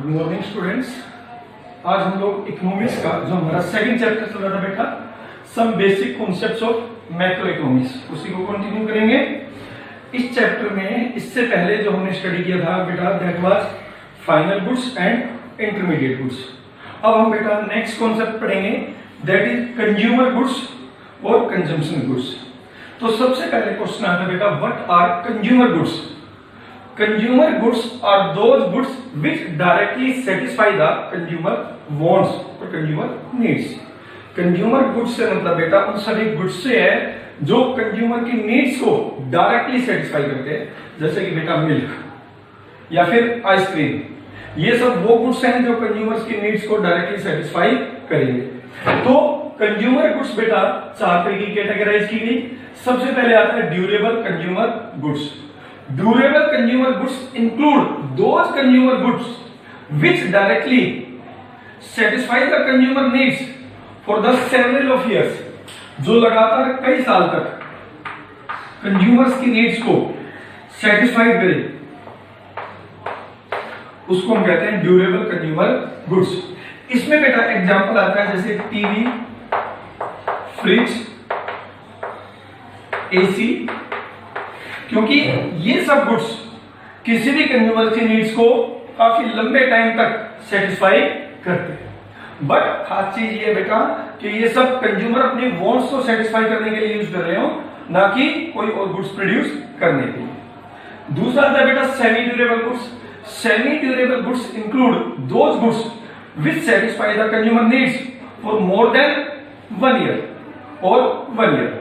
Good morning students. आज हम लोग इकोनॉमिक्स का जो हमारा सेकंड चैप्टर चल रहा था बेटा, some basic concepts of macro economics, उसी को कंटिन्यू करेंगे इस चैप्टर में। इससे पहले जो हमने स्टडी किया था बेटा, that was final goods and intermediate goods. अब हम बेटा नेक्स्ट कॉन्सेप्ट पढ़ेंगे, दैट इज कंज्यूमर गुड्स और कंजम्पशन गुड्स। तो सबसे पहले क्वेश्चन आता है बेटा, what are consumer goods? Consumer goods are those goods which directly satisfy the consumer wants or consumer needs. Consumer goods से मतलब बेटा उन सभी गुड्स से है जो कंज्यूमर की नीड्स को डायरेक्टली सेटिस्फाई करते हैं, जैसे कि बेटा मिल्क या फिर आइसक्रीम। ये सब वो गुड्स हैं जो कंज्यूमर्स की नीड्स को डायरेक्टली सेटिस्फाई करेंगे। तो कंज्यूमर गुड्स बेटा चार तरीके की कैटेगराइज की गई। सबसे पहले आता है durable consumer goods. Durable consumer goods include those consumer goods which directly satisfy the consumer needs for the several of years, जो लगातार कई साल तक कंज्यूमर्स की नीड्स को सेटिस्फाई करे, उसको हम कहते हैं ड्यूरेबल कंज्यूमर गुड्स। इसमें बेटा एग्जांपल आता है जैसे टीवी, फ्रिज, एसी, क्योंकि ये सब गुड्स किसी भी कंज्यूमर की नीड्स को काफी लंबे टाइम तक सेटिस्फाई करते हैं। बट खास चीज ये बेटा कि ये सब कंज्यूमर अपने वांट्स को सेटिस्फाई करने के लिए यूज कर रहे हो, ना कि कोई और गुड्स प्रोड्यूस करने के लिए। दूसरा आता है बेटा semi durable goods. Semi durable goods include those goods which satisfy the consumer needs for more than 1 year और 1 ईयर।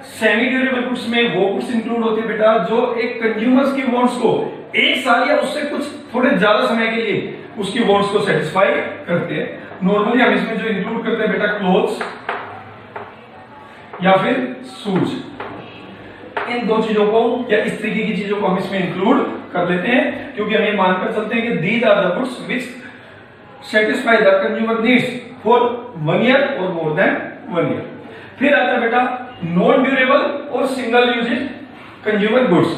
सेमी ड्यूरेबल गुड्स में वो गुड्स इंक्लूड होते हैं बेटा जो एक कंज्यूमर्स की वांट्स को 1 साल या उससे कुछ थोड़े ज्यादा समय के लिए उसकी वांट्स को सेटिस्फाई करते हैं। नॉर्मली हम इसमें जो इंक्लूड करते हैं बेटा क्लोथ्स या फिर शूज, इन दो चीजों को या इस तरीके की चीजों को हम इसमें इंक्लूड कर लेते हैं, क्योंकि हम ये मानकर चलते हैं कि these are the goods which satisfy the consumer needs for 1 year और मोर देन 1 ईयर। फिर आता है बेटा नॉन ड्यूरेबल और single uses consumer goods.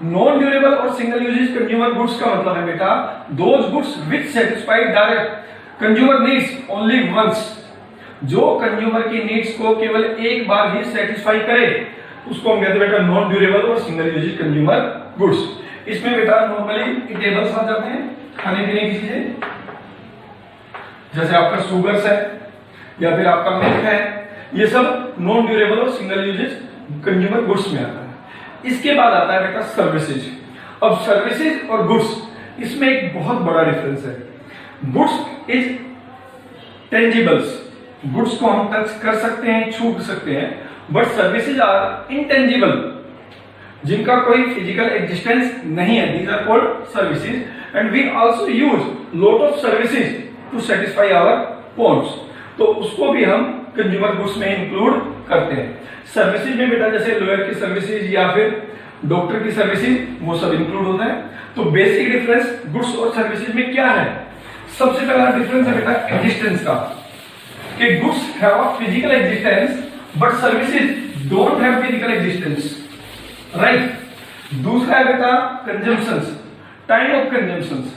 Non durable और सिंगल यूजेज कंज्यूमर गुड्स का मतलब है बेटा those goods which satisfy direct consumer needs only once, जो कंज्यूमर की नीड्स को केवल एक बार ही सेटिस्फाई करे, उसको हम कहते हैं बेटा नॉन ड्यूरेबल और सिंगल यूजेज कंज्यूमर गुड्स। इसमें बेटा नॉर्मली टेबल्स आ जाते हैं, खाने पीने की चीजें, जैसे आपका शुगर्स है या फिर आपका मिल्क है, ये सब नॉन ड्यूरेबल और सिंगल यूजेज कंज्यूमर गुड्स में आता है। इसके बाद आता है बेटा सर्विसेज। अब सर्विसेज और गुड्स, इसमें एक बहुत बड़ा डिफरेंस है। गुड्स इज टेंजिबल्स, गुड्स को हम टच कर सकते हैं, छू सकते हैं, बट सर्विसेज आर इंटेंजिबल, जिनका कोई फिजिकल एग्जिस्टेंस नहीं है। These are called services and we also use lot of services to satisfy our wants, तो उसको भी हम कंज्यूमर गुड्स में इंक्लूड करते हैं। सर्विसेज में बेटा जैसे लॉयर की सर्विसेज या फिर डॉक्टर की सर्विसेज, वो सब इंक्लूड होता है। तो बेसिक डिफरेंस गुड्स और सर्विसेज में क्या है? सबसे पहला डिफरेंस है बेटा एग्जिस्टेंस का, कि goods have a physical existence but services don't have physical existence, right. दूसरा है बेटा consumptions, time of consumptions.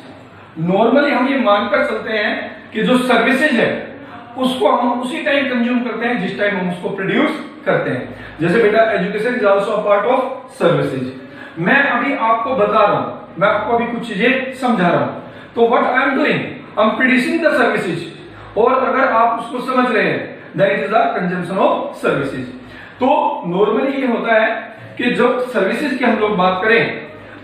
Normally हम ये मानकर चलते हैं कि जो सर्विसेज है उसको हम उसी टाइम कंज्यूम करते हैं जिस टाइम हम उसको प्रोड्यूस करते हैं। जैसे बेटा education is also a part of services. मैं अभी आपको बता रहा हूं, मैं आपको अभी कुछ चीजें समझा रहा हूं, तो what I am doing, I am producing the services, और अगर आप उसको समझ रहे हैं that is the consumption of services. तो नॉर्मली ये होता है कि जब सर्विसेज की हम लोग बात करें,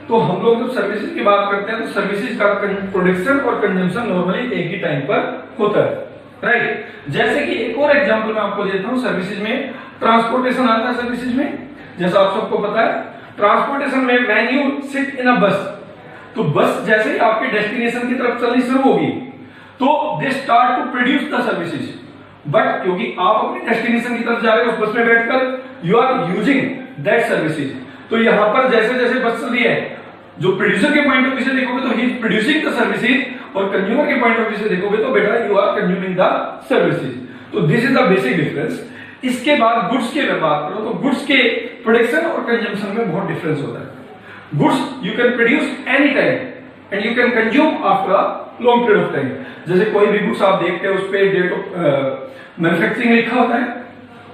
तो हम लोग जब सर्विसेज की बात करते हैं तो सर्विसेज का प्रोडक्शन और कंजम्पशन नॉर्मली एक ही टाइम पर होता है, राइट। जैसे कि एक और एग्जांपल मैं आपको देता हूं, सर्विसेज में ट्रांसपोर्टेशन आता है। सर्विसेज में जैसा आप सबको पता है, ट्रांसपोर्टेशन में व्हेन यू सिट इन अ बस, तो बस जैसे ही आपके डेस्टिनेशन की तरफ चलनी शुरू होगी तो they start to produce the services. But क्योंकि आप अपने डेस्टिनेशन की तरफ जा रहे हो, उस बस में बैठकर you are using that services, तो यहां पर जैसे जैसे बस चल रही है, जो प्रोड्यूसर के पॉइंट ऑफ व्यू से देखोगे तो he is producing the services, और कंज्यूमर के पॉइंट ऑफ व्यू से देखोगे तो बेटा you are consuming the services. तो this is the basic difference. इसके बाद गुड्स की अगर बात करो तो गुड्स के प्रोडक्शन और कंजम्पशन में बहुत डिफरेंस होता है। Goods you can produce any time and you can consume after long period of time. जैसे कोई भी गुड्स आप देखते हैं उस पर डेट ऑफ मैन्युफैक्चरिंग लिखा होता है,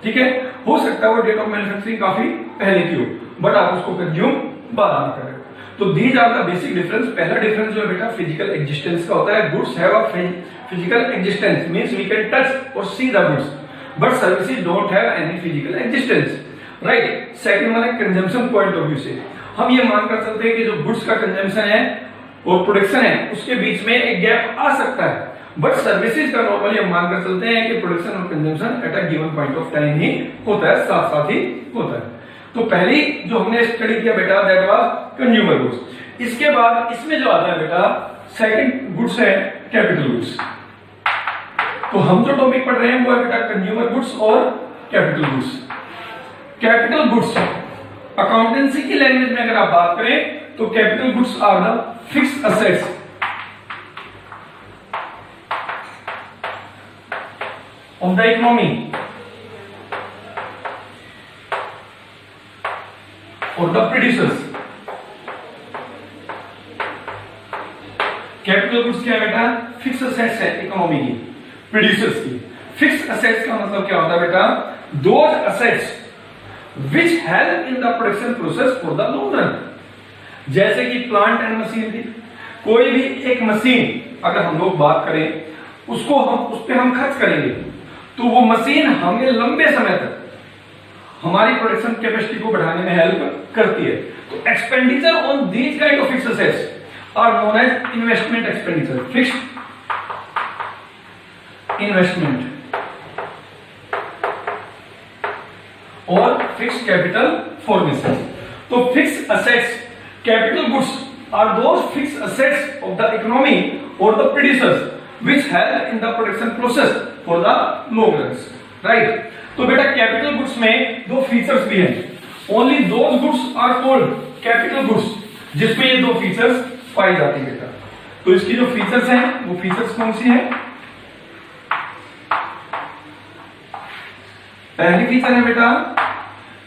ठीक है, हो सकता है वो डेट ऑफ मैन्युफैक्चरिंग काफी पहले की हो, बट आप उसको कंज्यूम बाद में करें। तो these are the basic difference. पहला डिफरेंस जो है बेटा फिजिकल एग्जिस्टेंस का होता है। Goods have a physical existence, means we can touch और see the goods, but services don't have any physical existence, right. Second one है कंजम्पशन पॉइंट ऑफ व्यू से हम ये मानकर चलते हैं कि जो गुड्स का कंजम्पशन है और प्रोडक्शन है उसके बीच में एक गैप आ सकता है, बट सर्विसेज का नॉर्मली हम मानकर चलते हैं कि प्रोडक्शन और consumption at a given point of time ही होता है, साथ साथ ही होता है। तो पहली जो हमने स्टडी किया बेटा दैट वाज कंज्यूमर गुड्स। इसके बाद इसमें जो आता है बेटा सेकंड गुड्स है कैपिटल गुड्स। तो हम जो टॉपिक पढ़ रहे हैं वो है बेटा कंज्यूमर गुड्स और capital goods. Capital goods accountancy की लैंग्वेज में अगर आप बात करें तो capital goods are the fixed assets of the economy और द प्रोड्यूसर्स। कैपिटल गुड्स क्या है बेटा? फिक्स असेट्स है इकोनॉमी की, प्रोड्यूसर्स की। फिक्स असेट्स का मतलब क्या होता है बेटा? Those assets which help in the production process for the long run. जैसे कि प्लांट एंड मशीनरी, कोई भी एक मशीन अगर हम लोग बात करें उसको हम उस पर हम खर्च करेंगे तो वो मशीन हमें लंबे समय तक हमारी प्रोडक्शन कैपेसिटी को बढ़ाने में हेल्प करती है। तो expenditure on these kind of fixed assets are known as investment expenditure, fixed investment और फिक्स्ड कैपिटल फॉर्मेशन। तो fixed assets capital goods are those fixed assets of the economy और the producers which help in the production process for the long runs, right? तो बेटा capital goods में दो features भी हैं। Only those goods are called capital goods जिसमें ये दो फीचर्स पाई जाती है बेटा। तो इसकी जो फीचर्स हैं वो फीचर्स कौन सी हैं? पहली फीचर है बेटा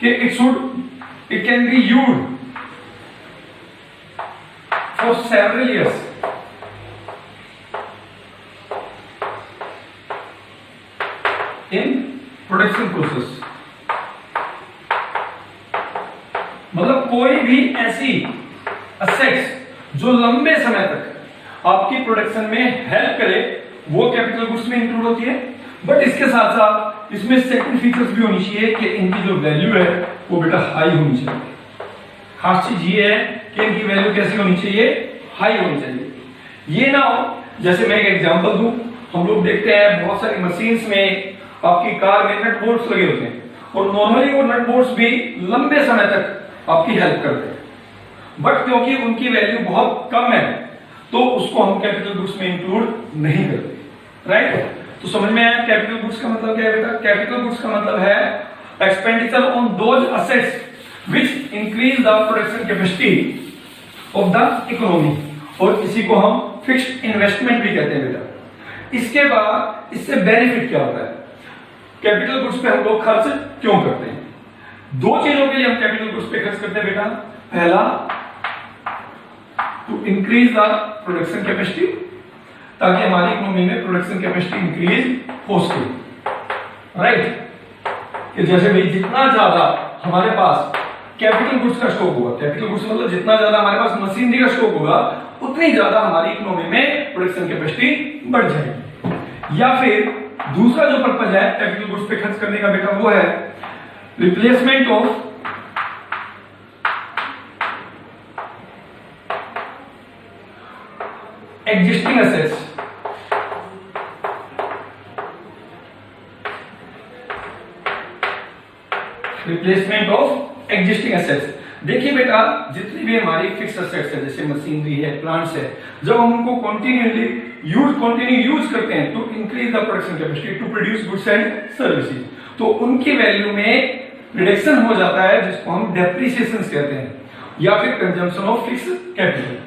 कि it can be used for several years. In production process, मतलब कोई भी ऐसी असेट्स जो लंबे समय तक आपकी प्रोडक्शन में हेल्प करे वो कैपिटल गुड्स में इंक्लूड होती है। बट इसके साथ साथ इसमें सेकंड फीचर्स भी होनी चाहिए कि इनकी जो वैल्यू है वो बेटा हाई होनी चाहिए। खास चीज ये है कि इनकी वैल्यू कैसी होनी चाहिए? हाई होनी चाहिए। ये ना हो जैसे मैं एक एग्जांपल दूं, हम लोग देखते हैं बहुत सारी मशीन्स में आपकी कार में नट बोल्ट्स लगे होते हैं और नॉर्मली वो नट बोल्ट्स भी लंबे समय तक आपकी हेल्प करते हैं, बट क्योंकि उनकी वैल्यू बहुत कम है तो उसको हम कैपिटल गुड्स में इंक्लूड नहीं करते, राइट? तो समझ में आया कैपिटल गुड्स का मतलब क्या है बेटा? कैपिटल गुड्स का मतलब है expenditure on those assets which increase the production capacity of the economy, और इसी को हम फिक्स्ड इन्वेस्टमेंट भी कहते हैं बेटा। इसके बाद इससे बेनिफिट क्या होता है? कैपिटल गुड्स पे हम लोग खर्च क्यों करते हैं? दो चीजों के लिए हम कैपिटल गुड्स पे खर्च करते हैं बेटा। पहला, to increase the production capacity, ताकि हमारी इकोनॉमी में प्रोडक्शन कैपेसिटी इंक्रीज हो सके, राइट? कि जैसे भाई जितना ज्यादा हमारे पास कैपिटल गुड्स का स्टॉक होगा, कैपिटल गुड्स मतलब जितना ज्यादा हमारे पास मशीनरी का स्टॉक होगा उतनी ज्यादा हमारी इकोनॉमी में प्रोडक्शन कैपेसिटी बढ़ जाएगी। या फिर दूसरा जो पर्पज है कैपिटल गुड्स पे खर्च करने का बेटा वो है replacement of existing assets. Replacement of existing assets. देखिए बेटा जितनी भी हमारी फिक्स असेट्स है जैसे मशीनरी है, प्लांट्स है, जब हम उनको कंटिन्यू यूज करते हैं to increase the production capacity to produce goods and services, तो उनकी वैल्यू में रिडक्शन हो जाता है जिसको हम डेप्रिसिएशन कहते हैं, या फिर कंजम्पशन ऑफ फिक्स कैपिटल।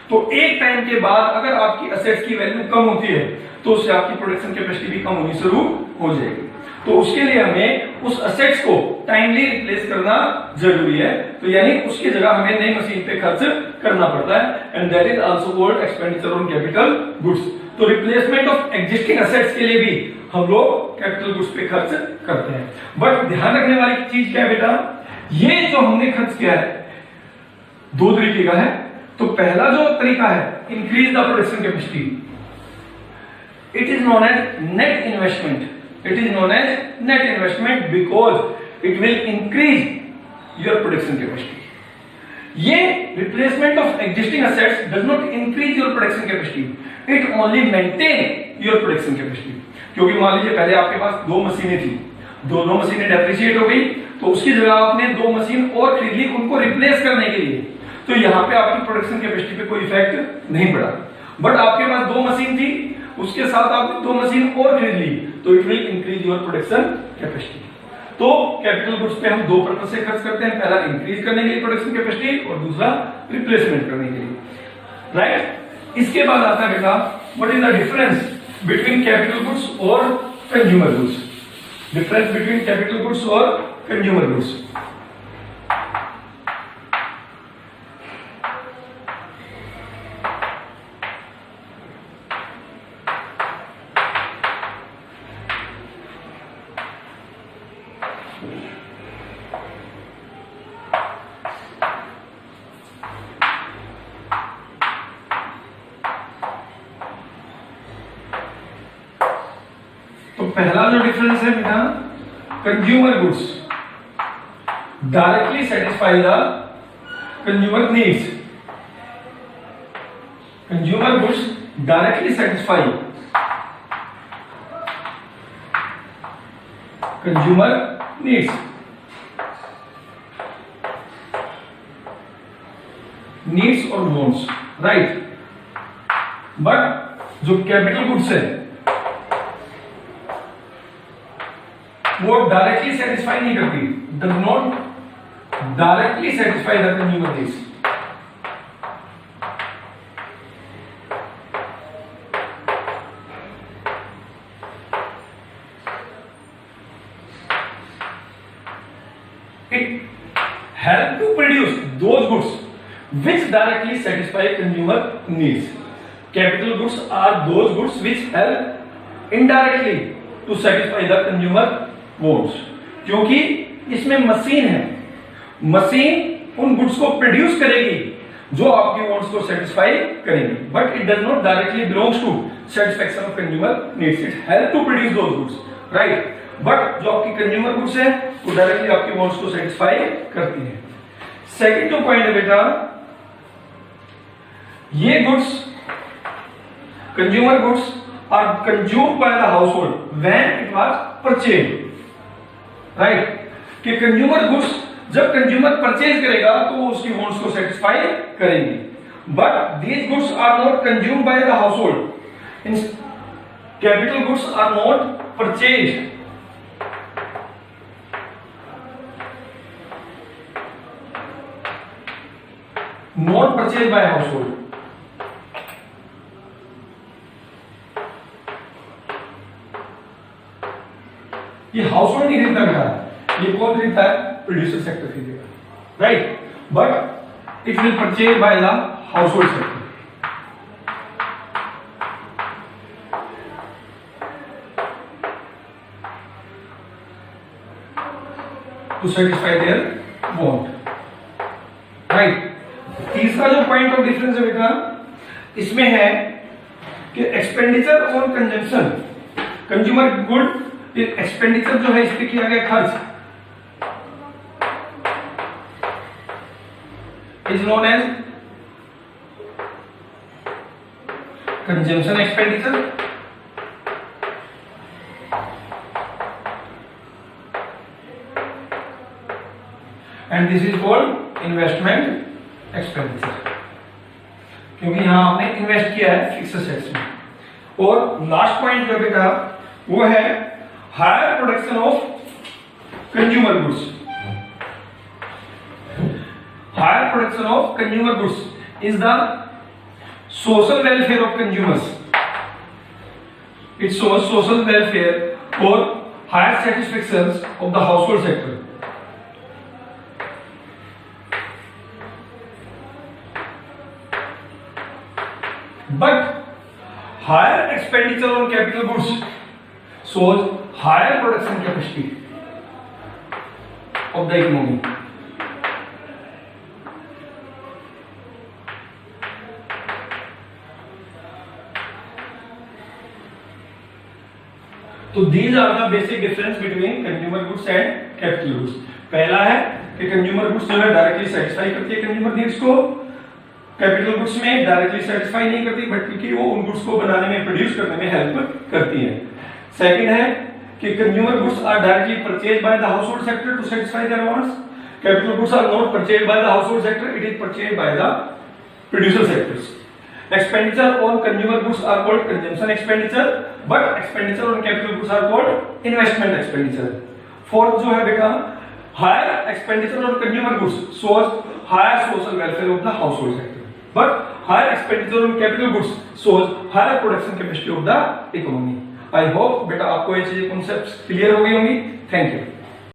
तो एक टाइम के बाद अगर आपकी असेट्स की वैल्यू कम होती है तो उससे आपकी प्रोडक्शन कैपेसिटी भी कम होनी शुरू हो जाएगी। तो उसके लिए हमें उस असेट्स को टाइमली रिप्लेस करना जरूरी है, तो यानी उसकी जगह हमें नई मशीन पे खर्च करना पड़ता है, and that is also called expenditure on capital goods. तो रिप्लेसमेंट ऑफ एग्जिस्टिंग असेट्स के लिए भी हम लोग कैपिटल गुड्स पे खर्च करते हैं। बट ध्यान रखने वाली चीज क्या है बेटा, ये जो हमने खर्च किया है दो तरीके का है। तो पहला जो तरीका है increase the production capacity, it is known as net investment, it is known as net investment because it will increase your production capacity. ये replacement of existing assets does not increase your production capacity, it only maintain your production capacity. क्योंकि मान लीजिए पहले आपके पास दो मशीनें थी, दोनों मशीनें डेप्रिशिएट हो गई, तो उसकी जगह आपने दो मशीन और खरीद ली उनको रिप्लेस करने के लिए, तो यहाँ पे आपकी प्रोडक्शन कैपेसिटी पे कोई इफेक्ट नहीं पड़ा। बट आपके पास दो मशीन थी, उसके साथ आपने दो मशीन और खरीद ली, तो it will increase your production capacity. तो कैपिटल गुड्स पे हम दो पर्पस से खर्च करते हैं, पहला इंक्रीज करने के लिए प्रोडक्शन कैपेसिटी और दूसरा रिप्लेसमेंट करने के लिए, राइट। इसके बाद आता है बेटा what is the difference between capital goods और consumer goods, difference between capital goods और कंज्यूमर गुड्स। पहला जो डिफरेंस है बेटा, consumer goods directly satisfy the consumer needs, consumer goods directly satisfy consumer needs, needs और वांट्स, राइट। बट जो capital goods है वो डायरेक्टली सेटिस्फाई नहीं करती, does not directly satisfy the consumer needs. It help to produce those goods which directly satisfy consumer needs. Capital goods are those goods which help indirectly to satisfy the consumer wants. क्योंकि इसमें machine है, machine उन goods को produce करेगी जो आपकी wants को satisfy करेंगी, but it does not directly belongs to satisfaction of consumer needs, it help to produce those goods, right. But जो आपकी कंज्यूमर गुड्स है वो डायरेक्टली आपकी वांट्स को सेटिस्फाई करती है। सेकंड जो पॉइंट है बेटा, ये goods consumer goods are consumed by the household when it was purchased, right. कि कंज्यूमर गुड्स जब कंज्यूमर परचेज करेगा तो वो उसकी वांट्स को सेटिस्फाई करेंगे, but these goods are not consumed by the household, in capital goods are not purchased, not purchase by household. ये household नहीं खरीदता बेटा, ये कौन खरीदता है? प्रोड्यूसर सेक्टर खरीदेगा, right. But it will purchase by the household sector. To satisfy their want, right. तीसरा जो पॉइंट ऑफ डिफरेंस है बेटा इसमें है कि expenditure on consumption, consumer good expenditure जो है इस पे किया गया खर्च is known as consumption expenditure, and this is called investment expenditure, क्योंकि यहां आपने इन्वेस्ट किया है फिक्स एसेट्स में। और लास्ट पॉइंट जो बेटा वो है higher production of consumer goods, higher production of consumer goods is the social welfare of consumers, it shows social welfare for higher satisfactions of the household sector. But higher expenditure on capital goods shows higher production capacity of the economy. तो these are the basic difference between consumer goods and capital goods. पहला है कि consumer goods जो है directly satisfy करती है consumer needs को, capital goods में डायरेक्टली सेटिस्फाई नहीं करती, बट क्योंकि वो उन गुड्स को बनाने में, प्रोड्यूस करने में हेल्प करती है. सेकंड है कि consumer goods are directly purchased by the household sector to satisfy their wants. Capital goods are not purchased by the household sector, it is purchased by the producer sectors. Expenditure on consumer goods are called consumption expenditure, but expenditure on capital goods are called investment expenditure. Fourth जो है बेटा, higher expenditure on consumer goods shows higher social welfare of the household sector, but higher expenditure on capital goods shows higher production capacity of the economy. I hope बेटा आपको ये चीजें concepts clear हो गई होंगी. Thank you.